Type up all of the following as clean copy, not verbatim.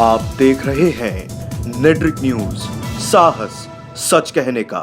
आप देख रहे हैं नेट्रिक न्यूज, साहस सच कहने का।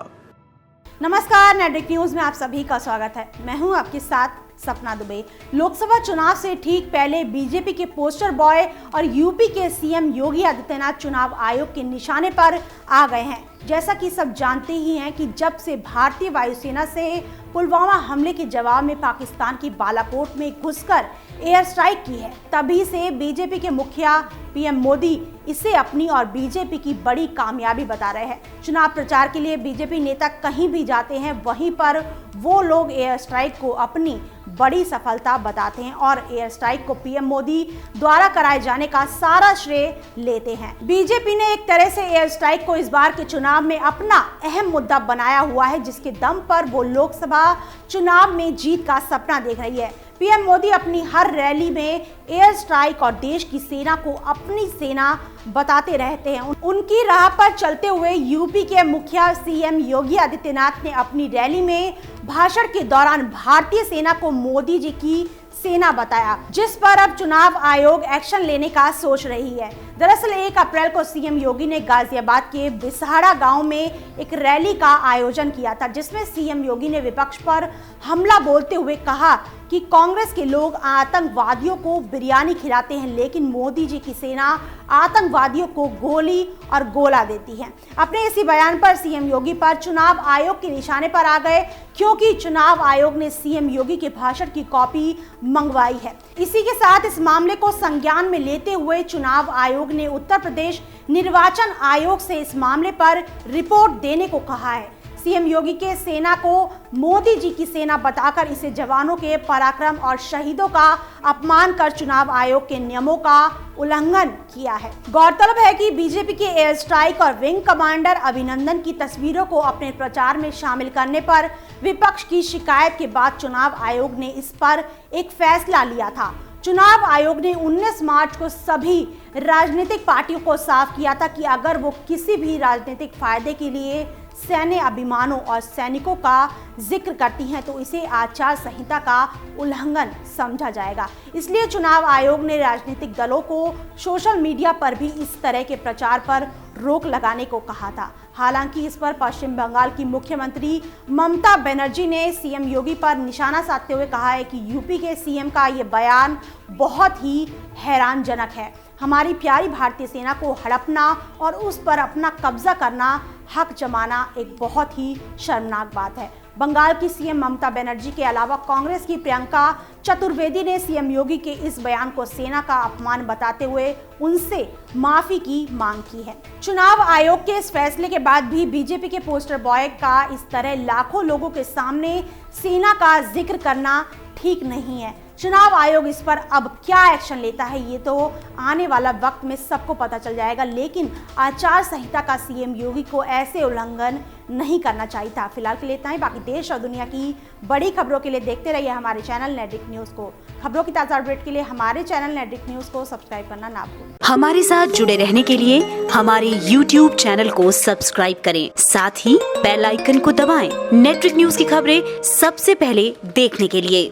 नमस्कार, नेट्रिक न्यूज में आप सभी का स्वागत है। मैं हूं आपके साथ सपना दुबे। लोकसभा चुनाव से ठीक पहले बीजेपी के पोस्टर बॉय और यूपी के सीएम योगी आदित्यनाथ चुनाव आयोग के निशाने पर आ गए हैं। जैसा कि सब जानते ही हैं कि जब से भारतीय वायुसेना से पुलवामा हमले के जवाब में पाकिस्तान की बालाकोट में घुसकर एयर स्ट्राइक की है, तभी से बीजेपी के मुखिया पीएम मोदी इसे अपनी और बीजेपी की बड़ी कामयाबी बता रहे हैं। चुनाव प्रचार के लिए बीजेपी नेता कहीं भी जाते हैं, वहीं पर वो लोग एयर स्ट्राइक को अपनी बड़ी सफलता बताते हैं और एयर स्ट्राइक को पीएम मोदी द्वारा कराए जाने का सारा श्रेय लेते हैं। बीजेपी ने एक तरह से एयर स्ट्राइक को इस बार के चुनाव में अपना अहम मुद्दा बनाया हुआ है, जिसके दम पर वो लोकसभा चुनाव में जीत का सपना देख रही है। पीएम मोदी अपनी हर रैली में एयर स्ट्राइक और देश की सेना को अपनी सेना बताते रहते हैं। उनकी राह पर चलते हुए यूपी के मुखिया सीएम योगी आदित्यनाथ ने अपनी रैली में भाषण के दौरान भारतीय सेना को मोदी जी की सेना बताया, जिस पर अब चुनाव आयोग एक्शन लेने का सोच रही है। दरअसल 1 अप्रैल को सीएम योगी ने गाजियाबाद के बिसहाड़ा गांव में एक रैली का आयोजन किया था, जिसमें सीएम योगी ने विपक्ष पर हमला बोलते हुए कहा कि कांग्रेस के लोग आतंकवादियों को बिरयानी खिलाते हैं, लेकिन मोदी जी की सेना आतंकवादियों को गोली और गोला देती है। अपने इसी बयान पर सीएम योगी पर चुनाव आयोग के निशाने पर आ गए, क्योंकि चुनाव आयोग ने सीएम योगी के भाषण की कॉपी मंगवाई है। इसी के साथ इस मामले को संज्ञान में लेते हुए चुनाव आयोग ने उत्तर प्रदेश निर्वाचन आयोग से इस मामले पर रिपोर्ट देने को कहा है। सीएम योगी के सेना को मोदी जी की सेना बताकर इसे जवानों के पराक्रम और शहीदों का अपमान कर चुनाव आयोग के नियमों का उल्लंघन किया है। गौरतलब है कि बीजेपी के एयर स्ट्राइक और विंग कमांडर अभिनंदन की तस्वीरों को अपने प्रचार में शामिल करने पर विपक्ष की शिकायत के बाद चुनाव आयोग ने इस पर एक फैसला लिया था। चुनाव आयोग ने 19 मार्च को सभी राजनीतिक पार्टियों को साफ किया था कि अगर वो किसी भी राजनीतिक फायदे के लिए सैन्य अभिमानों और सैनिकों का जिक्र करती हैं तो इसे आचार संहिता का उल्लंघन समझा जाएगा। इसलिए चुनाव आयोग ने राजनीतिक दलों को सोशल मीडिया पर भी इस तरह के प्रचार पर रोक लगाने को कहा था। हालांकि इस पर पश्चिम बंगाल की मुख्यमंत्री ममता बनर्जी ने सीएम योगी पर निशाना साधते हुए कहा है कि यूपी के सीएम का ये बयान बहुत ही हैरानजनक है। हमारी प्यारी भारतीय सेना को हड़पना और उस पर अपना कब्जा करना, हक जमाना एक बहुत ही शर्मनाक बात है। बंगाल की सीएम ममता बनर्जी के अलावा कांग्रेस की प्रियंका चतुर्वेदी ने सीएम योगी के इस बयान को सेना का अपमान बताते हुए उनसे माफी की मांग की है। चुनाव आयोग के इस फैसले के बाद भी बीजेपी के पोस्टर बॉय का इस तरह लाखों लोगों के सामने सेना का जिक्र करना ठीक नहीं है। चुनाव आयोग इस पर अब क्या एक्शन लेता है ये तो आने वाला वक्त में सबको पता चल जाएगा, लेकिन आचार संहिता का सीएम योगी को ऐसे उल्लंघन नहीं करना चाहिए था। फिलहाल के लिए इतना ही। बाकी देश और दुनिया की बड़ी खबरों के लिए देखते रहिए हमारे चैनल नेट्रिक न्यूज को। खबरों की ताज़ा अपडेट के लिए हमारे चैनल नेट्रिक न्यूज को सब्सक्राइब करना ना भूलें। हमारे साथ जुड़े रहने के लिए हमारे YouTube चैनल को सब्सक्राइब करें, साथ ही बेल आइकन को दबाएं। नेट्रिक न्यूज की खबरें सबसे पहले देखने के लिए।